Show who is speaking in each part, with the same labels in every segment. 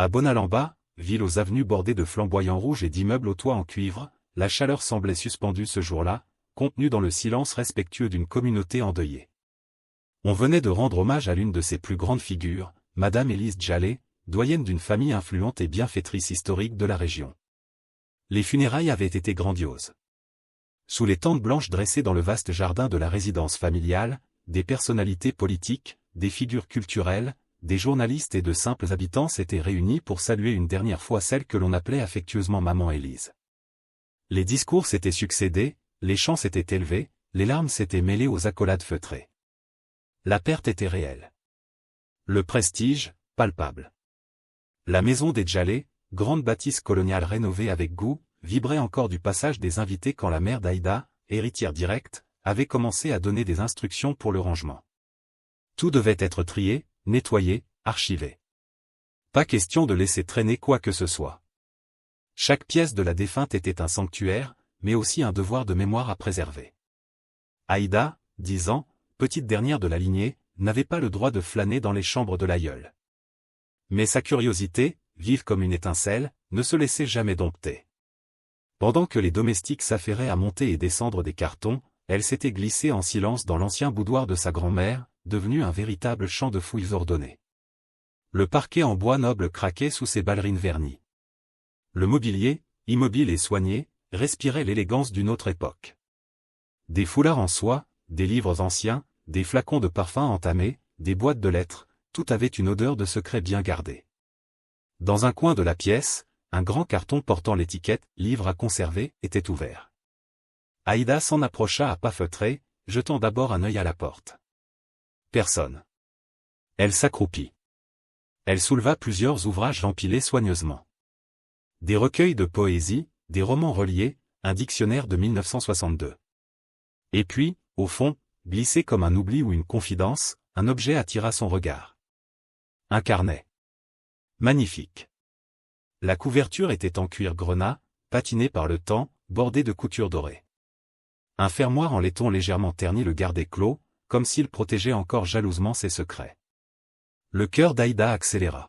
Speaker 1: À Bonalamba, ville aux avenues bordées de flamboyants rouges et d'immeubles aux toits en cuivre, la chaleur semblait suspendue ce jour-là, contenue dans le silence respectueux d'une communauté endeuillée. On venait de rendre hommage à l'une de ses plus grandes figures, Madame Élise Djalé, doyenne d'une famille influente et bienfaitrice historique de la région. Les funérailles avaient été grandioses. Sous les tentes blanches dressées dans le vaste jardin de la résidence familiale, des personnalités politiques, des figures culturelles, des journalistes et de simples habitants s'étaient réunis pour saluer une dernière fois celle que l'on appelait affectueusement Maman Élise. Les discours s'étaient succédés, les chants s'étaient élevés, les larmes s'étaient mêlées aux accolades feutrées. La perte était réelle. Le prestige, palpable. La maison des Djalé, grande bâtisse coloniale rénovée avec goût, vibrait encore du passage des invités quand la mère d'Aïda, héritière directe, avait commencé à donner des instructions pour le rangement. Tout devait être trié, nettoyé, archivé. Pas question de laisser traîner quoi que ce soit. Chaque pièce de la défunte était un sanctuaire, mais aussi un devoir de mémoire à préserver. Aïda, 10 ans, petite dernière de la lignée, n'avait pas le droit de flâner dans les chambres de l'aïeul. Mais sa curiosité, vive comme une étincelle, ne se laissait jamais dompter. Pendant que les domestiques s'affairaient à monter et descendre des cartons, elle s'était glissée en silence dans l'ancien boudoir de sa grand-mère, devenu un véritable champ de fouilles ordonnées. Le parquet en bois noble craquait sous ses ballerines vernies. Le mobilier, immobile et soigné, respirait l'élégance d'une autre époque. Des foulards en soie, des livres anciens, des flacons de parfum entamés, des boîtes de lettres, tout avait une odeur de secret bien gardée. Dans un coin de la pièce, un grand carton portant l'étiquette « Livre à conserver » était ouvert. Aïda s'en approcha à pas feutrés, jetant d'abord un œil à la porte. Personne. Elle s'accroupit. Elle souleva plusieurs ouvrages empilés soigneusement. Des recueils de poésie, des romans reliés, un dictionnaire de 1962. Et puis, au fond, glissé comme un oubli ou une confidence, un objet attira son regard. Un carnet. Magnifique. La couverture était en cuir grenat, patiné par le temps, bordé de coutures dorées. Un fermoir en laiton légèrement terni le gardait clos, comme s'il protégeait encore jalousement ses secrets. Le cœur d'Aïda accéléra.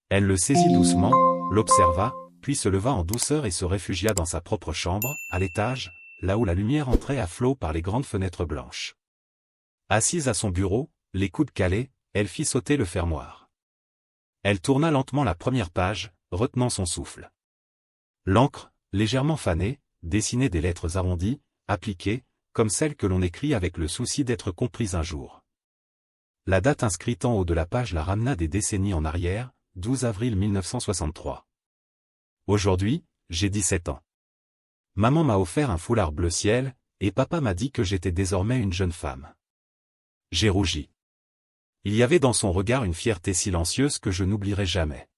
Speaker 1: Elle le saisit doucement, l'observa, puis se leva en douceur et se réfugia dans sa propre chambre, à l'étage, là où la lumière entrait à flot par les grandes fenêtres blanches. Assise à son bureau, les coudes calés, elle fit sauter le fermoir. Elle tourna lentement la première page, retenant son souffle. L'encre, légèrement fanée, dessinait des lettres arrondies, appliquées, comme celles que l'on écrit avec le souci d'être comprise un jour. La date inscrite en haut de la page la ramena des décennies en arrière, 12 avril 1963. Aujourd'hui, j'ai 17 ans. Maman m'a offert un foulard bleu ciel, et papa m'a dit que j'étais désormais une jeune femme. J'ai rougi. Il y avait dans son regard une fierté silencieuse que je n'oublierai jamais.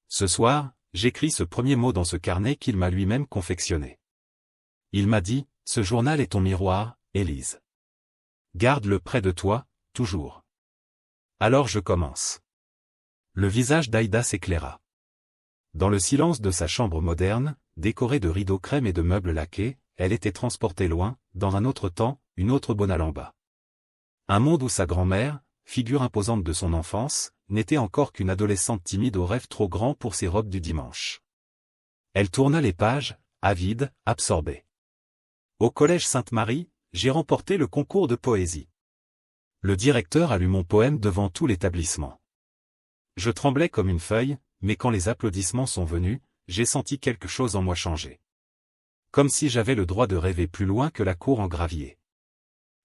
Speaker 1: Ce soir, j'écris ce premier mot dans ce carnet qu'il m'a lui-même confectionné. Il m'a dit, ce journal est ton miroir, Élise. Garde-le près de toi, toujours. Alors je commence. Le visage d'Aïda s'éclaira. Dans le silence de sa chambre moderne, décorée de rideaux crème et de meubles laqués, elle était transportée loin, dans un autre temps, une autre Bonalamba. Un monde où sa grand-mère, figure imposante de son enfance, n'était encore qu'une adolescente timide aux rêves trop grands pour ses robes du dimanche. Elle tourna les pages, avide, absorbée. Au collège Sainte-Marie, j'ai remporté le concours de poésie. Le directeur a lu mon poème devant tout l'établissement. Je tremblais comme une feuille, mais quand les applaudissements sont venus, j'ai senti quelque chose en moi changer. Comme si j'avais le droit de rêver plus loin que la cour en gravier.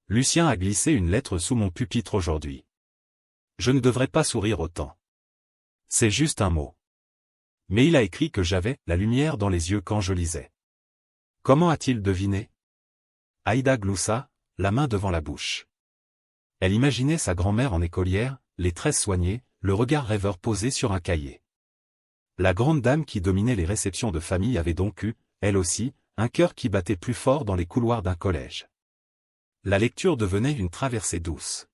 Speaker 1: Lucien a glissé une lettre sous mon pupitre aujourd'hui. Je ne devrais pas sourire autant. C'est juste un mot. Mais il a écrit que j'avais la lumière dans les yeux quand je lisais. Comment a-t-il deviné? Aïda gloussa, la main devant la bouche. Elle imaginait sa grand-mère en écolière, les tresses soignées, le regard rêveur posé sur un cahier. La grande dame qui dominait les réceptions de famille avait donc eu, elle aussi, un cœur qui battait plus fort dans les couloirs d'un collège. La lecture devenait une traversée douce.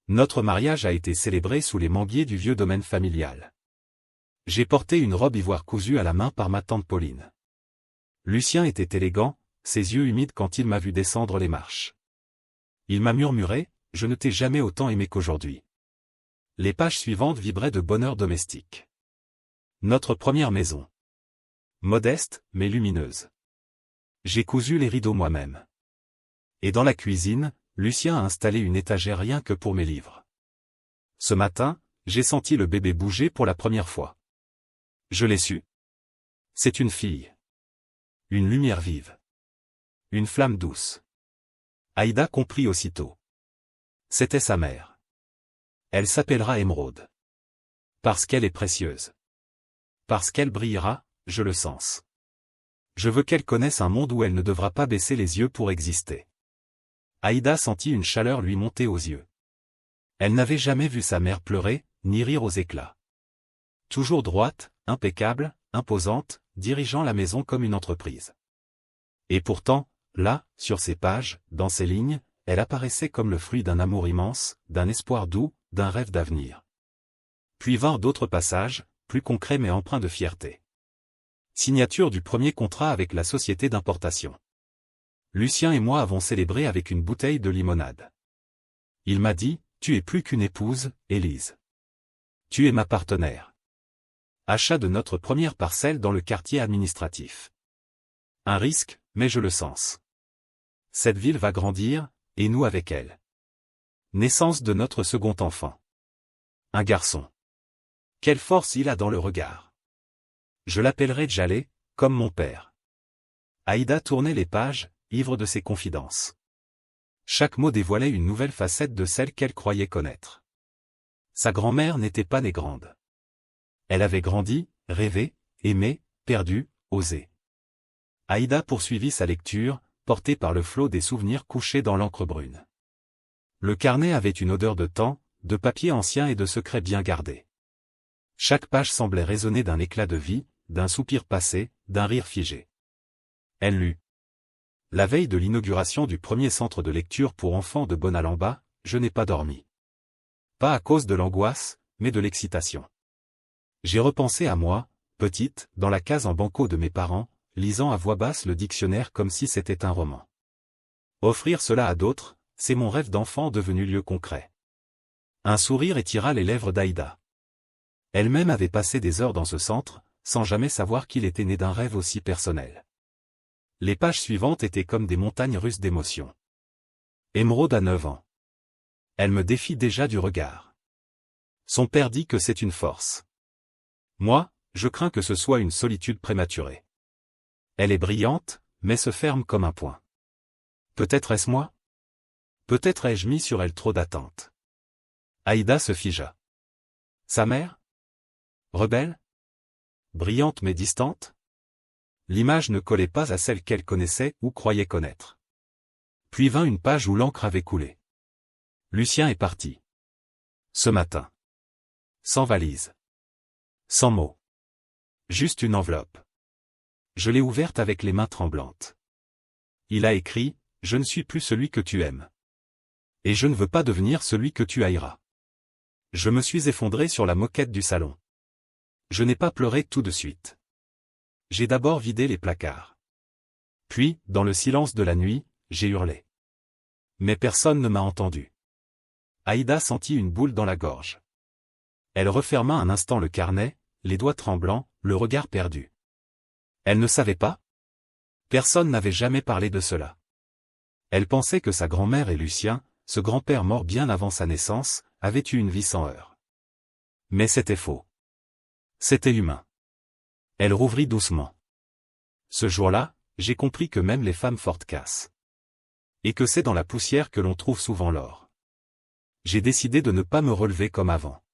Speaker 1: Notre mariage a été célébré sous les manguiers du vieux domaine familial. J'ai porté une robe ivoire cousue à la main par ma tante Pauline. Lucien était élégant, ses yeux humides quand il m'a vu descendre les marches. Il m'a murmuré, je ne t'ai jamais autant aimé qu'aujourd'hui. Les pages suivantes vibraient de bonheur domestique. Notre première maison. Modeste, mais lumineuse. J'ai cousu les rideaux moi-même. Et dans la cuisine, Lucien a installé une étagère rien que pour mes livres. Ce matin, j'ai senti le bébé bouger pour la première fois. Je l'ai su. C'est une fille. Une lumière vive. Une flamme douce. Aïda comprit aussitôt. C'était sa mère. Elle s'appellera Émeraude. Parce qu'elle est précieuse. Parce qu'elle brillera, je le sens. Je veux qu'elle connaisse un monde où elle ne devra pas baisser les yeux pour exister. Aïda sentit une chaleur lui monter aux yeux. Elle n'avait jamais vu sa mère pleurer, ni rire aux éclats. Toujours droite, impeccable, imposante, dirigeant la maison comme une entreprise. Et pourtant, là, sur ces pages, dans ces lignes, elle apparaissait comme le fruit d'un amour immense, d'un espoir doux, d'un rêve d'avenir. Puis vinrent d'autres passages, plus concrets mais empreints de fierté. Signature du premier contrat avec la société d'importation. Lucien et moi avons célébré avec une bouteille de limonade. Il m'a dit, tu es plus qu'une épouse, Élise. Tu es ma partenaire. Achat de notre première parcelle dans le quartier administratif. Un risque, mais je le sens. Cette ville va grandir, et nous avec elle. Naissance de notre second enfant. Un garçon. Quelle force il a dans le regard. Je l'appellerai Djalé, comme mon père. Aïda tournait les pages, ivre de ses confidences. Chaque mot dévoilait une nouvelle facette de celle qu'elle croyait connaître. Sa grand-mère n'était pas née grande. Elle avait grandi, rêvé, aimé, perdu, osé. Aïda poursuivit sa lecture, portée par le flot des souvenirs couchés dans l'encre brune. Le carnet avait une odeur de temps, de papier ancien et de secrets bien gardés. Chaque page semblait résonner d'un éclat de vie, d'un soupir passé, d'un rire figé. Elle lut. La veille de l'inauguration du premier centre de lecture pour enfants de Bonalamba, je n'ai pas dormi. Pas à cause de l'angoisse, mais de l'excitation. J'ai repensé à moi, petite, dans la case en banco de mes parents, lisant à voix basse le dictionnaire comme si c'était un roman. Offrir cela à d'autres, c'est mon rêve d'enfant devenu lieu concret. Un sourire étira les lèvres d'Aïda. Elle-même avait passé des heures dans ce centre, sans jamais savoir qu'il était né d'un rêve aussi personnel. Les pages suivantes étaient comme des montagnes russes d'émotions. Émeraude a 9 ans. Elle me défie déjà du regard. Son père dit que c'est une force. Moi, je crains que ce soit une solitude prématurée. Elle est brillante, mais se ferme comme un poing. Peut-être est-ce moi? Peut-être ai-je mis sur elle trop d'attentes. Aïda se figea. Sa mère? Rebelle? Brillante mais distante? L'image ne collait pas à celle qu'elle connaissait ou croyait connaître. Puis vint une page où l'encre avait coulé. Lucien est parti. Ce matin. Sans valise. Sans mots. Juste une enveloppe. Je l'ai ouverte avec les mains tremblantes. Il a écrit, « Je ne suis plus celui que tu aimes. Et je ne veux pas devenir celui que tu haïras. » Je me suis effondré sur la moquette du salon. Je n'ai pas pleuré tout de suite. J'ai d'abord vidé les placards. Puis, dans le silence de la nuit, j'ai hurlé. Mais personne ne m'a entendu. Aïda sentit une boule dans la gorge. Elle referma un instant le carnet, les doigts tremblants, le regard perdu. Elle ne savait pas? Personne n'avait jamais parlé de cela. Elle pensait que sa grand-mère et Lucien, ce grand-père mort bien avant sa naissance, avaient eu une vie sans heurts. Mais c'était faux. C'était humain. Elle rouvrit doucement. Ce jour-là, j'ai compris que même les femmes fortes cassent. Et que c'est dans la poussière que l'on trouve souvent l'or. J'ai décidé de ne pas me relever comme avant.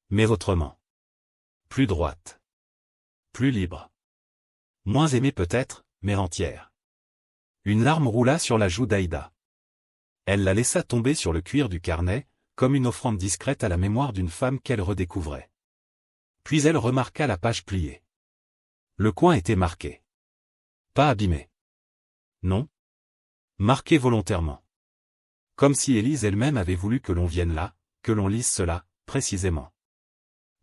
Speaker 1: Mais autrement. Plus droite. Plus libre. Moins aimée peut-être, mais entière. Une larme roula sur la joue d'Aïda. Elle la laissa tomber sur le cuir du carnet, comme une offrande discrète à la mémoire d'une femme qu'elle redécouvrait. Puis elle remarqua la page pliée. Le coin était marqué. Pas abîmé. Non. Marqué volontairement. Comme si Élise elle-même avait voulu que l'on vienne là, que l'on lise cela, précisément.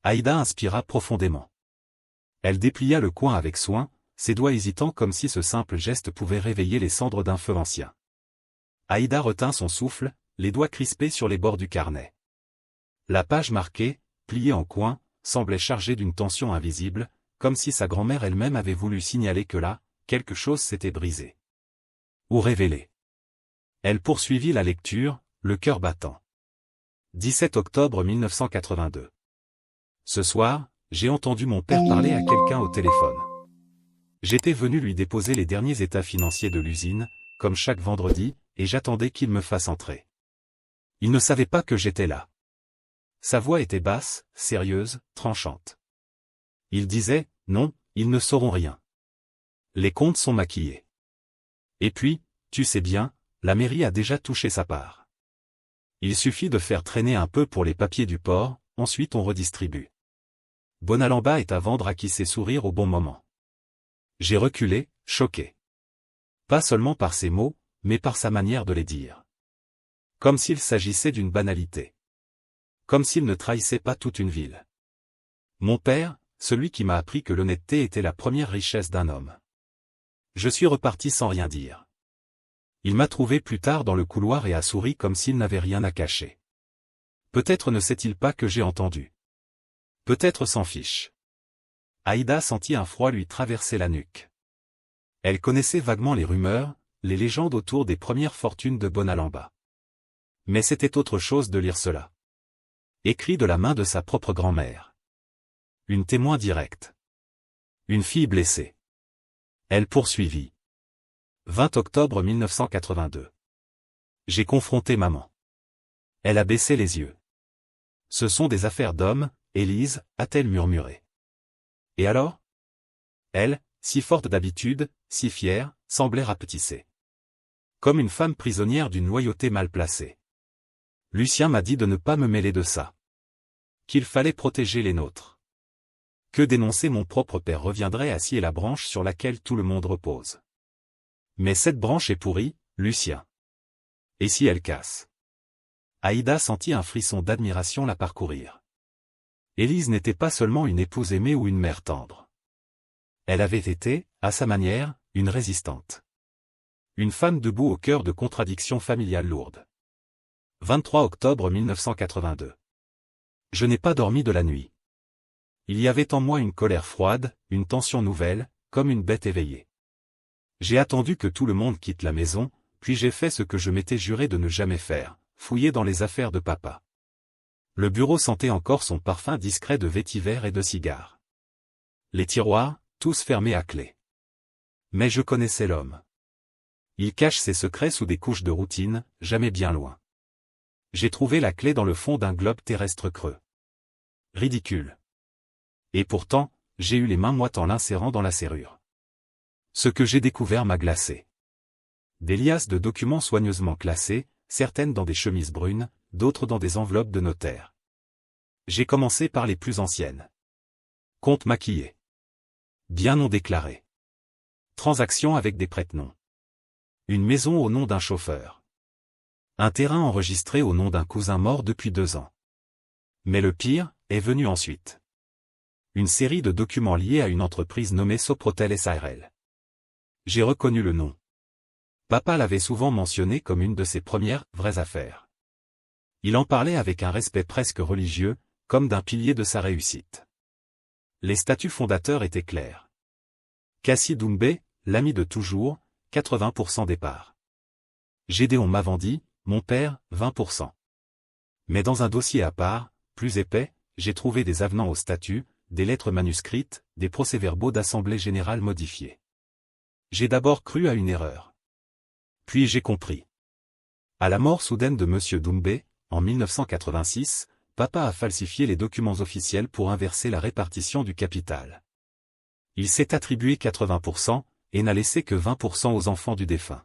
Speaker 1: Aïda inspira profondément. Elle déplia le coin avec soin, ses doigts hésitants comme si ce simple geste pouvait réveiller les cendres d'un feu ancien. Aïda retint son souffle, les doigts crispés sur les bords du carnet. La page marquée, pliée en coin, semblait chargé d'une tension invisible, comme si sa grand-mère elle-même avait voulu signaler que là, quelque chose s'était brisé. Ou révélé. Elle poursuivit la lecture, le cœur battant. 17 octobre 1982. Ce soir, j'ai entendu mon père parler à quelqu'un au téléphone. J'étais venu lui déposer les derniers états financiers de l'usine, comme chaque vendredi, et j'attendais qu'il me fasse entrer. Il ne savait pas que j'étais là. Sa voix était basse, sérieuse, tranchante. Il disait, non, ils ne sauront rien. Les comptes sont maquillés. Et puis, tu sais bien, la mairie a déjà touché sa part. Il suffit de faire traîner un peu pour les papiers du port, ensuite on redistribue. Bonalamba est à vendre à qui sait sourire au bon moment. J'ai reculé, choqué. Pas seulement par ses mots, mais par sa manière de les dire. Comme s'il s'agissait d'une banalité. Comme s'il ne trahissait pas toute une ville. Mon père, celui qui m'a appris que l'honnêteté était la première richesse d'un homme. Je suis reparti sans rien dire. Il m'a trouvé plus tard dans le couloir et a souri comme s'il n'avait rien à cacher. Peut-être ne sait-il pas que j'ai entendu. Peut-être s'en fiche. Aïda sentit un froid lui traverser la nuque. Elle connaissait vaguement les rumeurs, les légendes autour des premières fortunes de Bonalamba. Mais c'était autre chose de lire cela. Écrit de la main de sa propre grand-mère. Une témoin directe. Une fille blessée. Elle poursuivit. 20 octobre 1982. J'ai confronté maman. Elle a baissé les yeux. Ce sont des affaires d'hommes, Élise, a-t-elle murmuré. Et alors? Elle, si forte d'habitude, si fière, semblait rapetisser. Comme une femme prisonnière d'une loyauté mal placée. Lucien m'a dit de ne pas me mêler de ça. Qu'il fallait protéger les nôtres. Que dénoncer mon propre père reviendrait à scier la branche sur laquelle tout le monde repose. Mais cette branche est pourrie, Lucien. Et si elle casse? Aïda sentit un frisson d'admiration la parcourir. Élise n'était pas seulement une épouse aimée ou une mère tendre. Elle avait été, à sa manière, une résistante. Une femme debout au cœur de contradictions familiales lourdes. 23 octobre 1982. Je n'ai pas dormi de la nuit. Il y avait en moi une colère froide, une tension nouvelle, comme une bête éveillée. J'ai attendu que tout le monde quitte la maison, puis j'ai fait ce que je m'étais juré de ne jamais faire, fouiller dans les affaires de papa. Le bureau sentait encore son parfum discret de vétiver et de cigares. Les tiroirs, tous fermés à clé. Mais je connaissais l'homme. Il cache ses secrets sous des couches de routine, jamais bien loin. J'ai trouvé la clé dans le fond d'un globe terrestre creux. Ridicule. Et pourtant, j'ai eu les mains moites en l'insérant dans la serrure. Ce que j'ai découvert m'a glacé. Des liasses de documents soigneusement classés, certaines dans des chemises brunes, d'autres dans des enveloppes de notaire. J'ai commencé par les plus anciennes. Comptes maquillés. Biens non déclarés. Transactions avec des prête-noms. Une maison au nom d'un chauffeur. Un terrain enregistré au nom d'un cousin mort depuis 2 ans. Mais le pire est venu ensuite. Une série de documents liés à une entreprise nommée Soprotel SARL. J'ai reconnu le nom. Papa l'avait souvent mentionné comme une de ses premières vraies affaires. Il en parlait avec un respect presque religieux, comme d'un pilier de sa réussite. Les statuts fondateurs étaient clairs. Kassi Doumbé, l'ami de toujours, 80% des parts. Gédéon Mavandi, mon père, 20%. Mais dans un dossier à part, plus épais, j'ai trouvé des avenants aux statuts, des lettres manuscrites, des procès-verbaux d'assemblée générale modifiés. J'ai d'abord cru à une erreur. Puis j'ai compris. À la mort soudaine de M. Doumbé, en 1986, papa a falsifié les documents officiels pour inverser la répartition du capital. Il s'est attribué 80%, et n'a laissé que 20% aux enfants du défunt.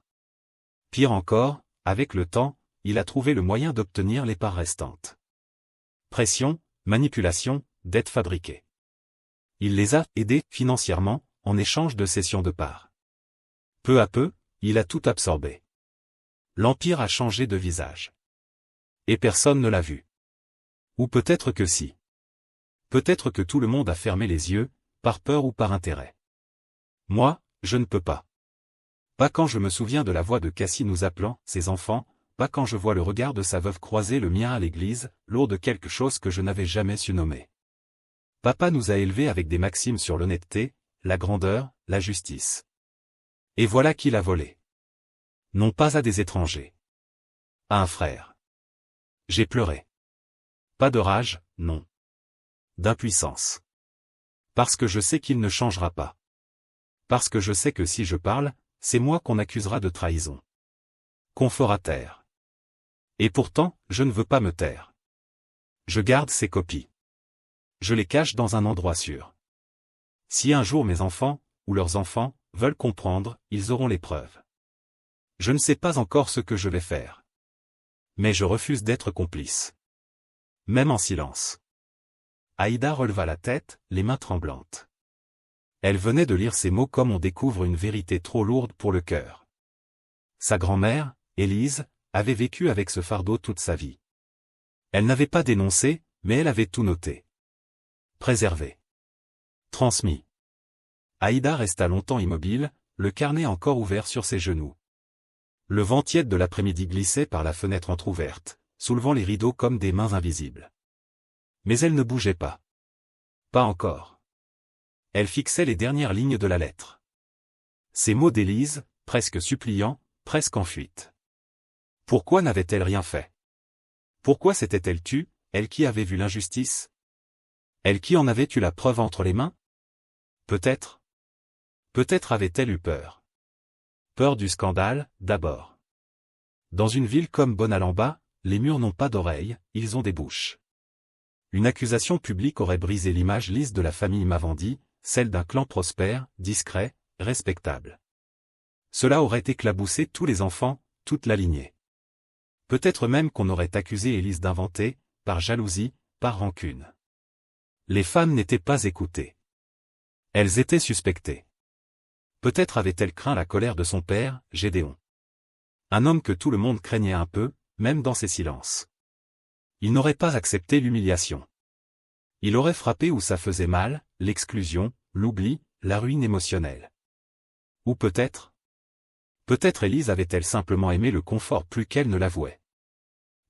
Speaker 1: Pire encore, avec le temps, il a trouvé le moyen d'obtenir les parts restantes. Pression, manipulation, dettes fabriquées. Il les a aidés financièrement, en échange de cessions de parts. Peu à peu, il a tout absorbé. L'empire a changé de visage. Et personne ne l'a vu. Ou peut-être que si. Peut-être que tout le monde a fermé les yeux, par peur ou par intérêt. Moi, je ne peux pas. Pas quand je me souviens de la voix de Kassi nous appelant, ses enfants, pas quand je vois le regard de sa veuve croiser le mien à l'église, lourd de quelque chose que je n'avais jamais su nommer. Papa nous a élevés avec des maximes sur l'honnêteté, la grandeur, la justice. Et voilà qui l'a volé. Non pas à des étrangers. À un frère. J'ai pleuré. Pas de rage, non. D'impuissance. Parce que je sais qu'il ne changera pas. Parce que je sais que si je parle, c'est moi qu'on accusera de trahison. Confort à terre. Et pourtant, je ne veux pas me taire. Je garde ces copies. Je les cache dans un endroit sûr. Si un jour mes enfants, ou leurs enfants, veulent comprendre, ils auront les preuves. Je ne sais pas encore ce que je vais faire. Mais je refuse d'être complice. Même en silence. Aïda releva la tête, les mains tremblantes. Elle venait de lire ces mots comme on découvre une vérité trop lourde pour le cœur. Sa grand-mère, Élise, avait vécu avec ce fardeau toute sa vie. Elle n'avait pas dénoncé, mais elle avait tout noté. Préservé. Transmis. Aïda resta longtemps immobile, le carnet encore ouvert sur ses genoux. Le vent tiède de l'après-midi glissait par la fenêtre entr'ouverte, soulevant les rideaux comme des mains invisibles. Mais elle ne bougeait pas. Pas encore. Elle fixait les dernières lignes de la lettre. Ces mots d'Élise, presque suppliants, presque en fuite. Pourquoi n'avait-elle rien fait? Pourquoi s'était-elle tue, elle qui avait vu l'injustice? Elle qui en avait eu la preuve entre les mains? Peut-être. Peut-être avait-elle eu peur. Peur du scandale, d'abord. Dans une ville comme Bonalamba, les murs n'ont pas d'oreilles, ils ont des bouches. Une accusation publique aurait brisé l'image lisse de la famille Mavandi, celle d'un clan prospère, discret, respectable. Cela aurait éclaboussé tous les enfants, toute la lignée. Peut-être même qu'on aurait accusé Élise d'inventer, par jalousie, par rancune. Les femmes n'étaient pas écoutées. Elles étaient suspectées. Peut-être avait-elle craint la colère de son père, Gédéon. Un homme que tout le monde craignait un peu, même dans ses silences. Il n'aurait pas accepté l'humiliation. Il aurait frappé où ça faisait mal, l'exclusion, l'oubli, la ruine émotionnelle. Ou peut-être Élise avait-elle simplement aimé le confort plus qu'elle ne l'avouait.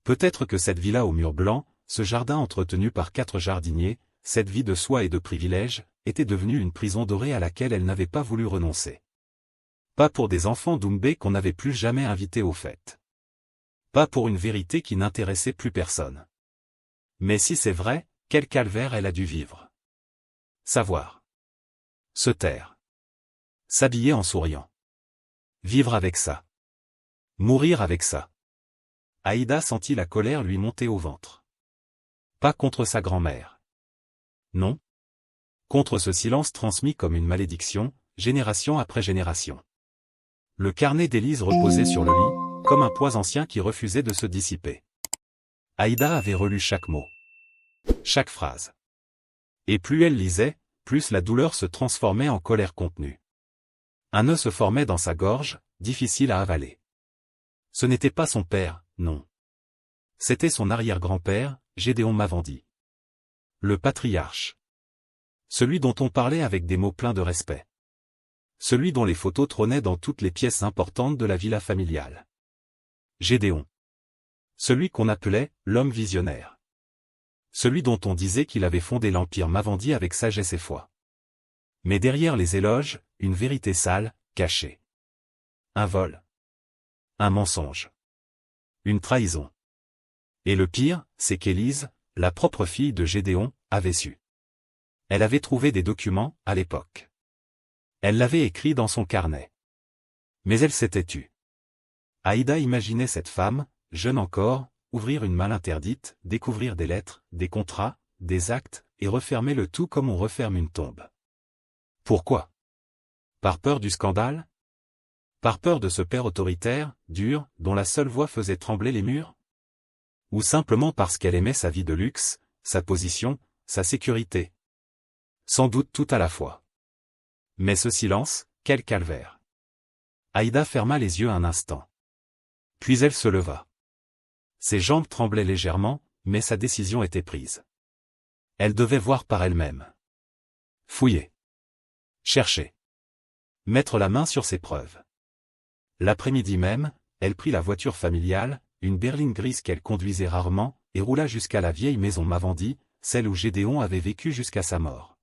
Speaker 1: Peut-être que cette villa aux murs blancs, ce jardin entretenu par 4 jardiniers, cette vie de soie et de privilèges, était devenue une prison dorée à laquelle elle n'avait pas voulu renoncer. Pas pour des enfants d'Oumbé qu'on n'avait plus jamais invités aux fêtes. Pas pour une vérité qui n'intéressait plus personne. Mais si c'est vrai, quel calvaire elle a dû vivre. Savoir. Se taire. S'habiller en souriant. Vivre avec ça. Mourir avec ça. Aïda sentit la colère lui monter au ventre. Pas contre sa grand-mère. Non. Contre ce silence transmis comme une malédiction, génération après génération. Le carnet d'Élise reposait sur le lit, comme un poids ancien qui refusait de se dissiper. Aïda avait relu chaque mot. Chaque phrase. Et plus elle lisait, plus la douleur se transformait en colère contenue. Un nœud se formait dans sa gorge, difficile à avaler. Ce n'était pas son père, non. C'était son arrière-grand-père, Gédéon Mavandi. Le patriarche. Celui dont on parlait avec des mots pleins de respect. Celui dont les photos trônaient dans toutes les pièces importantes de la villa familiale. Gédéon. Celui qu'on appelait l'homme visionnaire. Celui dont on disait qu'il avait fondé l'empire Mavandi avec sagesse et foi. Mais derrière les éloges, une vérité sale, cachée. Un vol. Un mensonge. Une trahison. Et le pire, c'est qu'Élise, la propre fille de Gédéon, avait su. Elle avait trouvé des documents, à l'époque. Elle l'avait écrit dans son carnet. Mais elle s'était tue. Aïda imaginait cette femme, jeune encore, ouvrir une malle interdite, découvrir des lettres, des contrats, des actes, et refermer le tout comme on referme une tombe. Pourquoi? Par peur du scandale? Par peur de ce père autoritaire, dur, dont la seule voix faisait trembler les murs? Ou simplement parce qu'elle aimait sa vie de luxe, sa position, sa sécurité? Sans doute tout à la fois. Mais ce silence, quel calvaire! Aïda ferma les yeux un instant. Puis elle se leva. Ses jambes tremblaient légèrement, mais sa décision était prise. Elle devait voir par elle-même. Fouiller. Chercher. Mettre la main sur ses preuves. L'après-midi même, elle prit la voiture familiale, une berline grise qu'elle conduisait rarement, et roula jusqu'à la vieille maison Mavandi, celle où Gédéon avait vécu jusqu'à sa mort.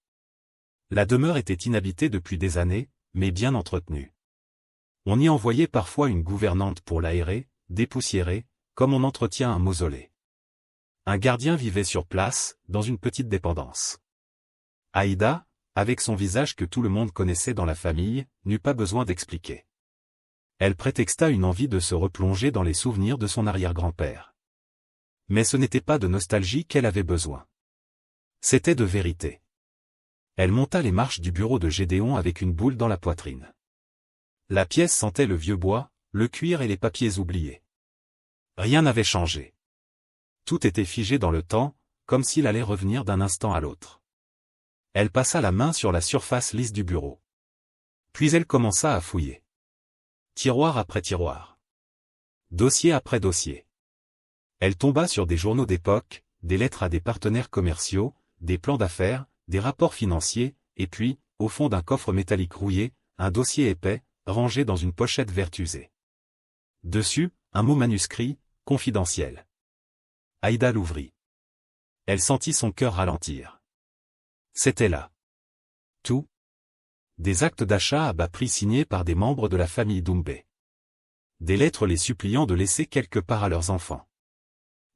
Speaker 1: La demeure était inhabitée depuis des années, mais bien entretenue. On y envoyait parfois une gouvernante pour l'aérer, dépoussiérer, comme on entretient un mausolée. Un gardien vivait sur place, dans une petite dépendance. Aïda, avec son visage que tout le monde connaissait dans la famille, n'eut pas besoin d'expliquer. Elle prétexta une envie de se replonger dans les souvenirs de son arrière-grand-père. Mais ce n'était pas de nostalgie qu'elle avait besoin. C'était de vérité. Elle monta les marches du bureau de Gédéon avec une boule dans la poitrine. La pièce sentait le vieux bois, le cuir et les papiers oubliés. Rien n'avait changé. Tout était figé dans le temps, comme s'il allait revenir d'un instant à l'autre. Elle passa la main sur la surface lisse du bureau. Puis elle commença à fouiller. Tiroir après tiroir. Dossier après dossier. Elle tomba sur des journaux d'époque, des lettres à des partenaires commerciaux, des plans d'affaires, des rapports financiers, et puis, au fond d'un coffre métallique rouillé, un dossier épais, rangé dans une pochette verte usée. Dessus, un mot manuscrit, confidentiel. Aïda l'ouvrit. Elle sentit son cœur ralentir. C'était là. Tout. Des actes d'achat à bas prix signés par des membres de la famille Doumbé. Des lettres les suppliant de laisser quelque part à leurs enfants.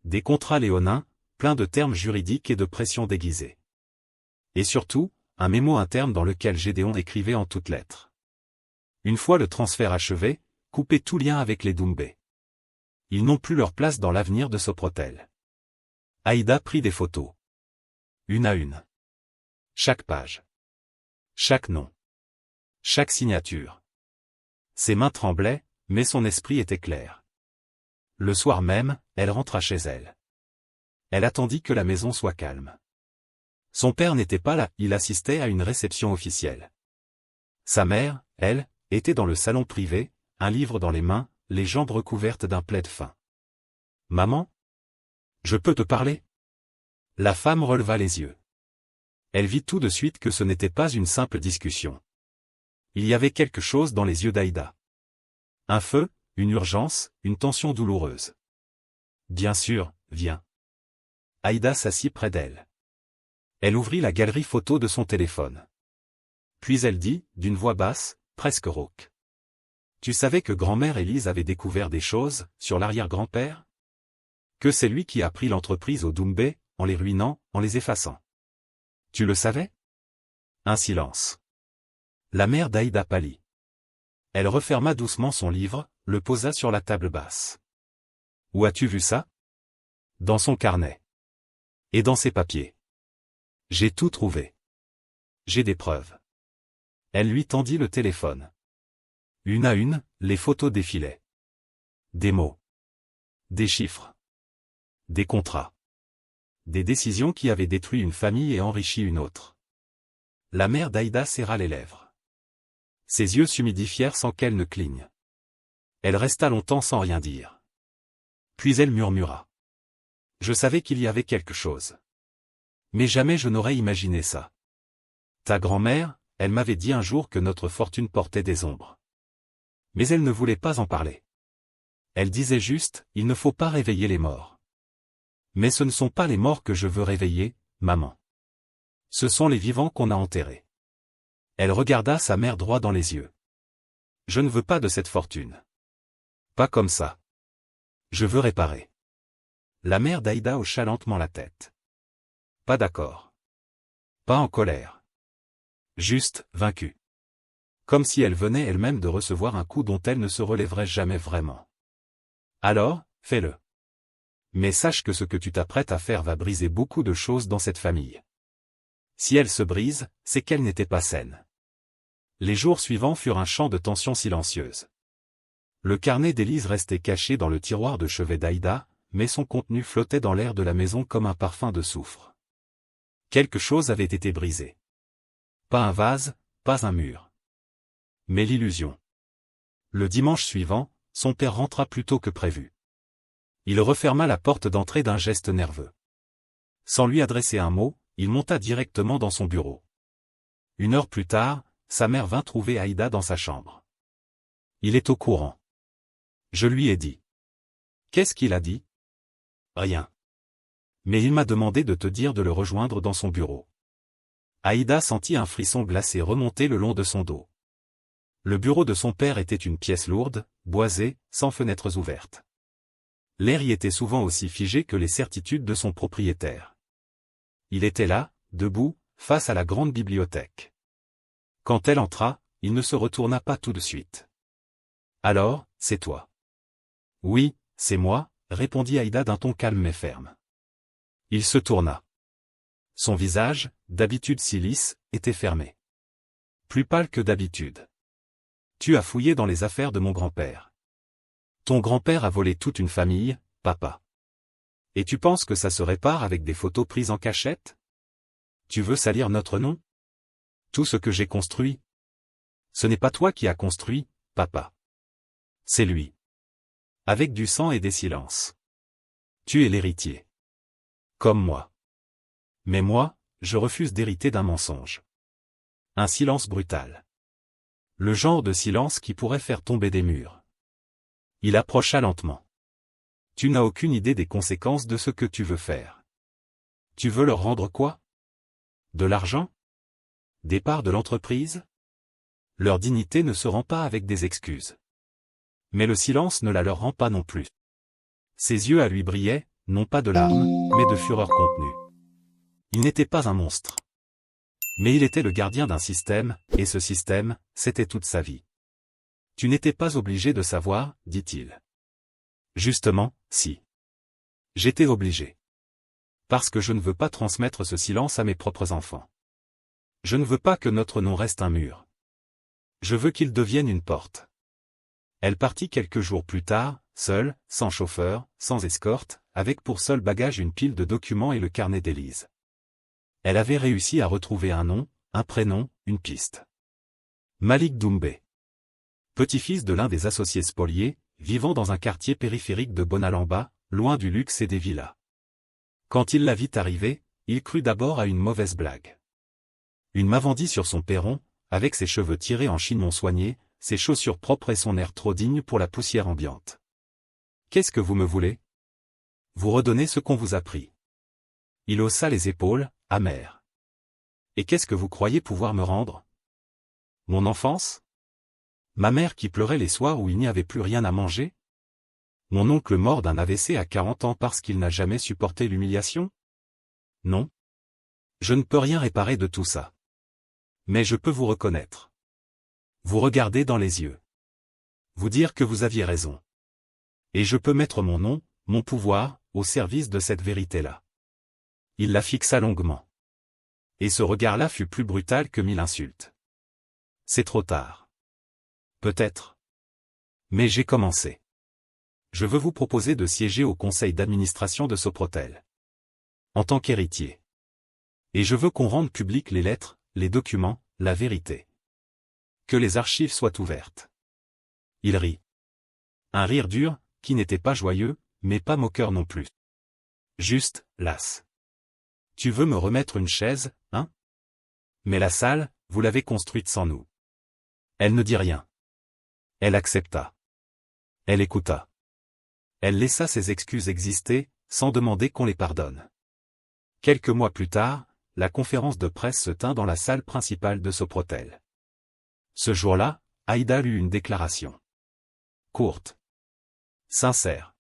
Speaker 1: Des contrats léonins, pleins de termes juridiques et de pressions déguisées. Et surtout, un mémo interne dans lequel Gédéon écrivait en toutes lettres. Une fois le transfert achevé, coupez tout lien avec les Doumbé. Ils n'ont plus leur place dans l'avenir de Soprotel. Aïda prit des photos. Une à une. Chaque page. Chaque nom. Chaque signature. Ses mains tremblaient, mais son esprit était clair. Le soir même, elle rentra chez elle. Elle attendit que la maison soit calme. Son père n'était pas là, il assistait à une réception officielle. Sa mère, elle, était dans le salon privé, un livre dans les mains, les jambes recouvertes d'un plaid fin. « Maman ? Je peux te parler ?» La femme releva les yeux. Elle vit tout de suite que ce n'était pas une simple discussion. Il y avait quelque chose dans les yeux d'Aïda. Un feu, une urgence, une tension douloureuse. « Bien sûr, viens. » Aïda s'assit près d'elle. Elle ouvrit la galerie photo de son téléphone. Puis elle dit, d'une voix basse, presque rauque. « Tu savais que grand-mère Élise avait découvert des choses, sur l'arrière-grand-père ? Que c'est lui qui a pris l'entreprise aux Doumbé, en les ruinant, en les effaçant. Tu le savais ? » Un silence. La mère d'Aïda pâlit. Elle referma doucement son livre, le posa sur la table basse. « Où as-tu vu ça ? » Dans son carnet. Et dans ses papiers. J'ai tout trouvé. J'ai des preuves. Elle lui tendit le téléphone. Une à une, les photos défilaient. Des mots. Des chiffres. Des contrats. Des décisions qui avaient détruit une famille et enrichi une autre. La mère d'Aïda serra les lèvres. Ses yeux s'humidifièrent sans qu'elle ne cligne. Elle resta longtemps sans rien dire. Puis elle murmura. Je savais qu'il y avait quelque chose. Mais jamais je n'aurais imaginé ça. Ta grand-mère, elle m'avait dit un jour que notre fortune portait des ombres. Mais elle ne voulait pas en parler. Elle disait juste, il ne faut pas réveiller les morts. Mais ce ne sont pas les morts que je veux réveiller, maman. Ce sont les vivants qu'on a enterrés. Elle regarda sa mère droit dans les yeux. Je ne veux pas de cette fortune. Pas comme ça. Je veux réparer. La mère d'Aïda hocha lentement la tête. Pas d'accord. Pas en colère. Juste, vaincue. Comme si elle venait elle-même de recevoir un coup dont elle ne se relèverait jamais vraiment. Alors, fais-le. Mais sache que ce que tu t'apprêtes à faire va briser beaucoup de choses dans cette famille. Si elle se brise, c'est qu'elle n'était pas saine. Les jours suivants furent un champ de tensions silencieuses. Le carnet d'Élise restait caché dans le tiroir de chevet d'Aïda, mais son contenu flottait dans l'air de la maison comme un parfum de soufre. Quelque chose avait été brisé. Pas un vase, pas un mur. Mais l'illusion. Le dimanche suivant, son père rentra plus tôt que prévu. Il referma la porte d'entrée d'un geste nerveux. Sans lui adresser un mot, il monta directement dans son bureau. 1 heure plus tard, sa mère vint trouver Aïda dans sa chambre. Il est au courant. Je lui ai dit. Qu'est-ce qu'il a dit ? Rien. Mais il m'a demandé de te dire de le rejoindre dans son bureau. Aïda sentit un frisson glacé remonter le long de son dos. Le bureau de son père était une pièce lourde, boisée, sans fenêtres ouvertes. L'air y était souvent aussi figé que les certitudes de son propriétaire. Il était là, debout, face à la grande bibliothèque. Quand elle entra, il ne se retourna pas tout de suite. « Alors, c'est toi. »« Oui, c'est moi, » répondit Aïda d'un ton calme mais ferme. Il se tourna. Son visage, d'habitude si lisse, était fermé. Plus pâle que d'habitude. « Tu as fouillé dans les affaires de mon grand-père. Ton grand-père a volé toute une famille, papa. Et tu penses que ça se répare avec des photos prises en cachette? Tu veux salir notre nom? Tout ce que j'ai construit? Ce n'est pas toi qui as construit, papa. C'est lui. Avec du sang et des silences. Tu es l'héritier. Comme moi. Mais moi, je refuse d'hériter d'un mensonge. Un silence brutal. Le genre de silence qui pourrait faire tomber des murs. Il approcha lentement. Tu n'as aucune idée des conséquences de ce que tu veux faire. Tu veux leur rendre quoi? De l'argent? Des parts de l'entreprise? Leur dignité ne se rend pas avec des excuses. Mais le silence ne la leur rend pas non plus. Ses yeux à lui brillaient, non pas de larmes, mais de fureur contenue. Il n'était pas un monstre. Mais il était le gardien d'un système, et ce système, c'était toute sa vie. Tu n'étais pas obligé de savoir, dit-il. Justement, si. J'étais obligé. Parce que je ne veux pas transmettre ce silence à mes propres enfants. Je ne veux pas que notre nom reste un mur. Je veux qu'il devienne une porte. Elle partit quelques jours plus tard, seule, sans chauffeur, sans escorte, avec pour seul bagage une pile de documents et le carnet d'Élise. Elle avait réussi à retrouver un nom, un prénom, une piste. Malik Doumbé. Petit-fils de l'un des associés spoliés, vivant dans un quartier périphérique de Bonalamba, loin du luxe et des villas. Quand il la vit arriver, il crut d'abord à une mauvaise blague. Une Mavandie sur son perron, avec ses cheveux tirés en chignon soigné, ses chaussures propres et son air trop digne pour la poussière ambiante. « Qu'est-ce que vous me voulez? Vous redonnez ce qu'on vous a pris. » Il haussa les épaules, amer. « Et qu'est-ce que vous croyez pouvoir me rendre? Mon enfance? Ma mère qui pleurait les soirs où il n'y avait plus rien à manger? Mon oncle mort d'un AVC à 40 ans parce qu'il n'a jamais supporté l'humiliation? Non. Je ne peux rien réparer de tout ça. Mais je peux vous reconnaître. Vous regarder dans les yeux. Vous dire que vous aviez raison. Et je peux mettre mon nom, mon pouvoir, au service de cette vérité-là. » Il la fixa longuement. Et ce regard-là fut plus brutal que 1000 insultes. « C'est trop tard. » Peut-être. Mais j'ai commencé. Je veux vous proposer de siéger au conseil d'administration de Soprotel. En tant qu'héritier. Et je veux qu'on rende publiques les lettres, les documents, la vérité. Que les archives soient ouvertes. Il rit. Un rire dur, qui n'était pas joyeux, mais pas moqueur non plus. Juste, las. Tu veux me remettre une chaise, hein? Mais la salle, vous l'avez construite sans nous. Elle ne dit rien. Elle accepta. Elle écouta. Elle laissa ses excuses exister, sans demander qu'on les pardonne. Quelques mois plus tard, la conférence de presse se tint dans la salle principale de Soprotel. Ce jour-là, Aïda lut une déclaration. Courte. Sincère.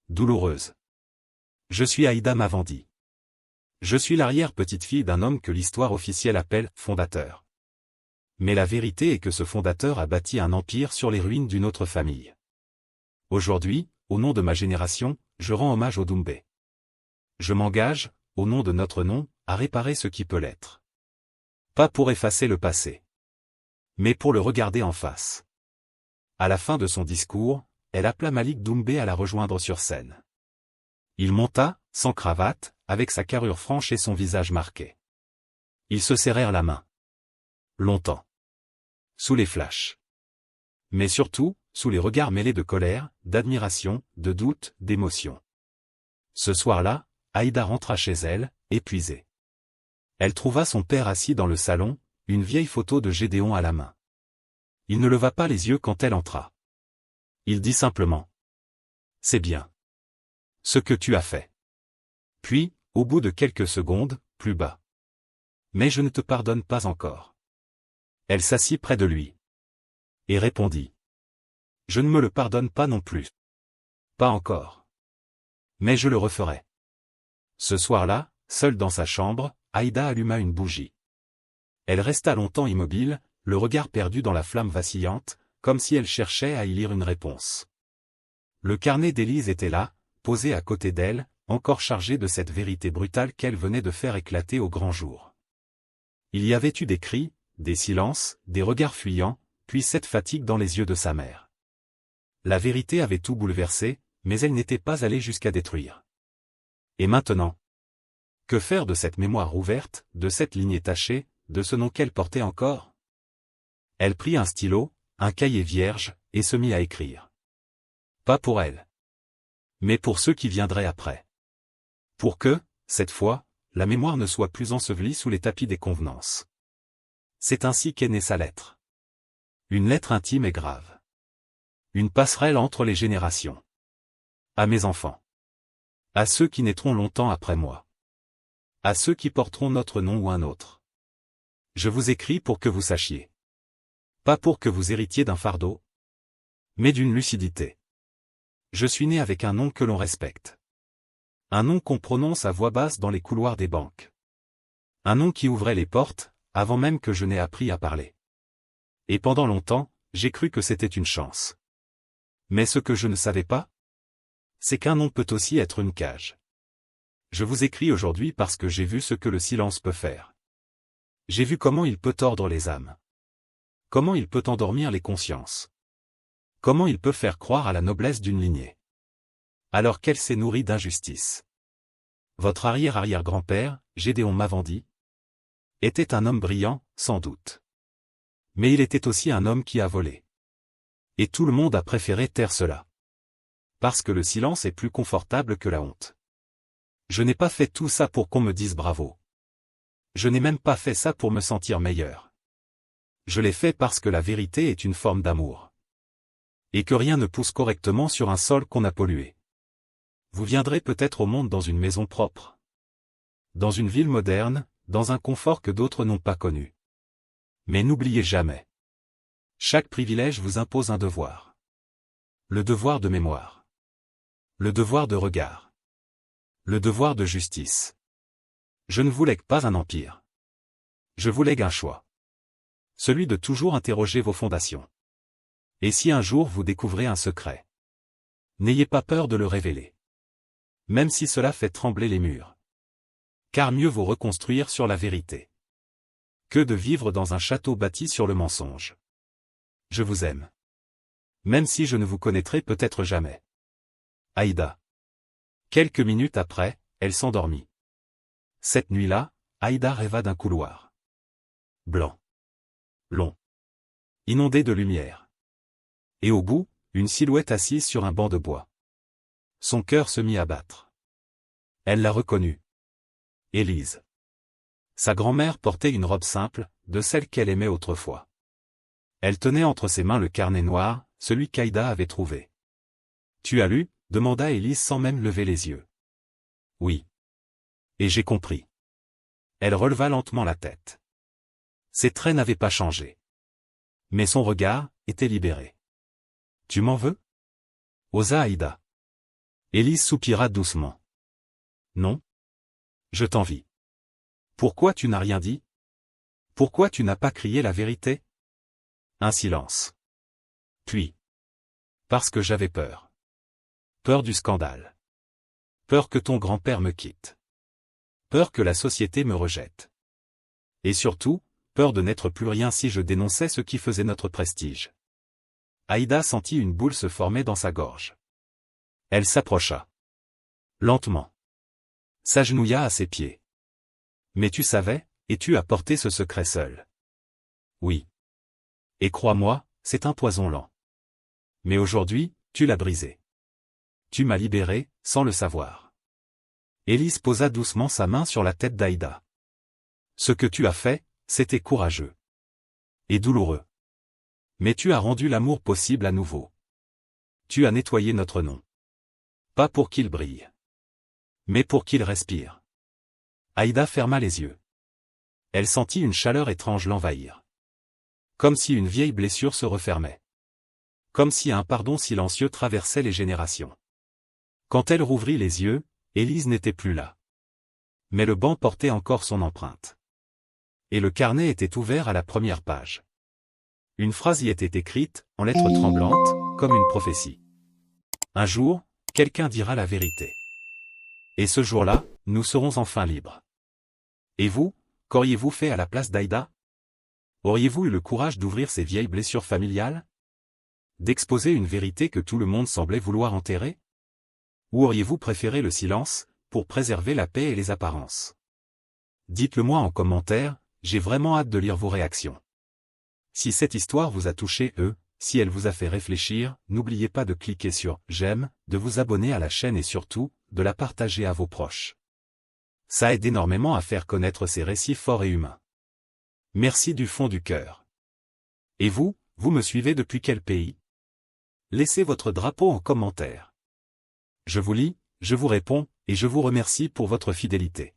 Speaker 1: Douloureuse. Je suis Aïda Mavandie. Je suis l'arrière-petite-fille d'un homme que l'histoire officielle appelle fondateur. Mais la vérité est que ce fondateur a bâti un empire sur les ruines d'une autre famille. Aujourd'hui, au nom de ma génération, je rends hommage au Doumbé. Je m'engage, au nom de notre nom, à réparer ce qui peut l'être. Pas pour effacer le passé. Mais pour le regarder en face. À la fin de son discours, elle appela Malik Doumbé à la rejoindre sur scène. Il monta, sans cravate, avec sa carrure franche et son visage marqué. Ils se serrèrent la main. Longtemps. Sous les flashs. Mais surtout, sous les regards mêlés de colère, d'admiration, de doute, d'émotion. Ce soir-là, Aïda rentra chez elle, épuisée. Elle trouva son père assis dans le salon, une vieille photo de Gédéon à la main. Il ne leva pas les yeux quand elle entra. Il dit simplement. « C'est bien. Ce que tu as fait. » Puis, au bout de quelques secondes, plus bas. Mais je ne te pardonne pas encore. Elle s'assit près de lui. Et répondit. Je ne me le pardonne pas non plus. Pas encore. Mais je le referai. Ce soir-là, seule dans sa chambre, Aïda alluma une bougie. Elle resta longtemps immobile, le regard perdu dans la flamme vacillante, comme si elle cherchait à y lire une réponse. Le carnet d'Élise était là, posé à côté d'elle, encore chargé de cette vérité brutale qu'elle venait de faire éclater au grand jour. Il y avait eu des cris, des silences, des regards fuyants, puis cette fatigue dans les yeux de sa mère. La vérité avait tout bouleversé, mais elle n'était pas allée jusqu'à détruire. Et maintenant? Que faire de cette mémoire ouverte, de cette lignée tachée, de ce nom qu'elle portait encore? Elle prit un stylo, un cahier vierge, et se mit à écrire. Pas pour elle. Mais pour ceux qui viendraient après. Pour que, cette fois, la mémoire ne soit plus ensevelie sous les tapis des convenances. C'est ainsi qu'est née sa lettre. Une lettre intime et grave. Une passerelle entre les générations. À mes enfants. À ceux qui naîtront longtemps après moi. À ceux qui porteront notre nom ou un autre. Je vous écris pour que vous sachiez. Pas pour que vous héritiez d'un fardeau, mais d'une lucidité. Je suis né avec un nom que l'on respecte. Un nom qu'on prononce à voix basse dans les couloirs des banques. Un nom qui ouvrait les portes, avant même que je n'ai appris à parler. Et pendant longtemps, j'ai cru que c'était une chance. Mais ce que je ne savais pas, c'est qu'un nom peut aussi être une cage. Je vous écris aujourd'hui parce que j'ai vu ce que le silence peut faire. J'ai vu comment il peut tordre les âmes. Comment il peut endormir les consciences. Comment il peut faire croire à la noblesse d'une lignée. Alors qu'elle s'est nourrie d'injustice. Votre arrière-arrière-grand-père, Gédéon Mavandi, était un homme brillant, sans doute. Mais il était aussi un homme qui a volé. Et tout le monde a préféré taire cela. Parce que le silence est plus confortable que la honte. Je n'ai pas fait tout ça pour qu'on me dise bravo. Je n'ai même pas fait ça pour me sentir meilleur. Je l'ai fait parce que la vérité est une forme d'amour. Et que rien ne pousse correctement sur un sol qu'on a pollué. Vous viendrez peut-être au monde dans une maison propre. Dans une ville moderne, dans un confort que d'autres n'ont pas connu. Mais n'oubliez jamais. Chaque privilège vous impose un devoir. Le devoir de mémoire. Le devoir de regard. Le devoir de justice. Je ne vous lègue pas un empire. Je vous lègue un choix. Celui de toujours interroger vos fondations. Et si un jour vous découvrez un secret, n'ayez pas peur de le révéler. Même si cela fait trembler les murs. Car mieux vaut reconstruire sur la vérité que de vivre dans un château bâti sur le mensonge. Je vous aime. Même si je ne vous connaîtrai peut-être jamais. Aïda. Quelques minutes après, elle s'endormit. Cette nuit-là, Aïda rêva d'un couloir. Blanc. Long. Inondé de lumière. Et au bout, une silhouette assise sur un banc de bois. Son cœur se mit à battre. Elle la reconnut. Élise. Sa grand-mère portait une robe simple, de celle qu'elle aimait autrefois. Elle tenait entre ses mains le carnet noir, celui qu'Aïda avait trouvé. « Tu as lu » demanda Élise sans même lever les yeux. « Oui. Et j'ai compris. » Elle releva lentement la tête. Ses traits n'avaient pas changé. Mais son regard était libéré. « Tu m'en veux » osa Aïda. Élise soupira doucement. « Non. Je t'envie. Pourquoi tu n'as rien dit? Pourquoi tu n'as pas crié la vérité? » Un silence. Puis. Parce que j'avais peur. Peur du scandale. Peur que ton grand-père me quitte. Peur que la société me rejette. Et surtout, peur de n'être plus rien si je dénonçais ce qui faisait notre prestige. Aïda sentit une boule se former dans sa gorge. Elle s'approcha. Lentement. S'agenouilla à ses pieds. Mais tu savais, et tu as porté ce secret seul. Oui. Et crois-moi, c'est un poison lent. Mais aujourd'hui, tu l'as brisé. Tu m'as libéré, sans le savoir. Élise posa doucement sa main sur la tête d'Aïda. Ce que tu as fait, c'était courageux. Et douloureux. Mais tu as rendu l'amour possible à nouveau. Tu as nettoyé notre nom. Pas pour qu'il brille. Mais pour qu'il respire. Aïda ferma les yeux. Elle sentit une chaleur étrange l'envahir. Comme si une vieille blessure se refermait. Comme si un pardon silencieux traversait les générations. Quand elle rouvrit les yeux, Élise n'était plus là. Mais le banc portait encore son empreinte. Et le carnet était ouvert à la première page. Une phrase y était écrite, en lettres tremblantes, comme une prophétie. Un jour, quelqu'un dira la vérité. Et ce jour-là, nous serons enfin libres. Et vous, qu'auriez-vous fait à la place d'Aïda? Auriez-vous eu le courage d'ouvrir ces vieilles blessures familiales? D'exposer une vérité que tout le monde semblait vouloir enterrer? Ou auriez-vous préféré le silence, pour préserver la paix et les apparences? Dites-le moi en commentaire, j'ai vraiment hâte de lire vos réactions. Si cette histoire vous a touché, si elle vous a fait réfléchir, n'oubliez pas de cliquer sur « J'aime », de vous abonner à la chaîne et surtout, de la partager à vos proches. Ça aide énormément à faire connaître ces récits forts et humains. Merci du fond du cœur. Et vous, vous me suivez depuis quel pays? Laissez votre drapeau en commentaire. Je vous lis, je vous réponds, et je vous remercie pour votre fidélité.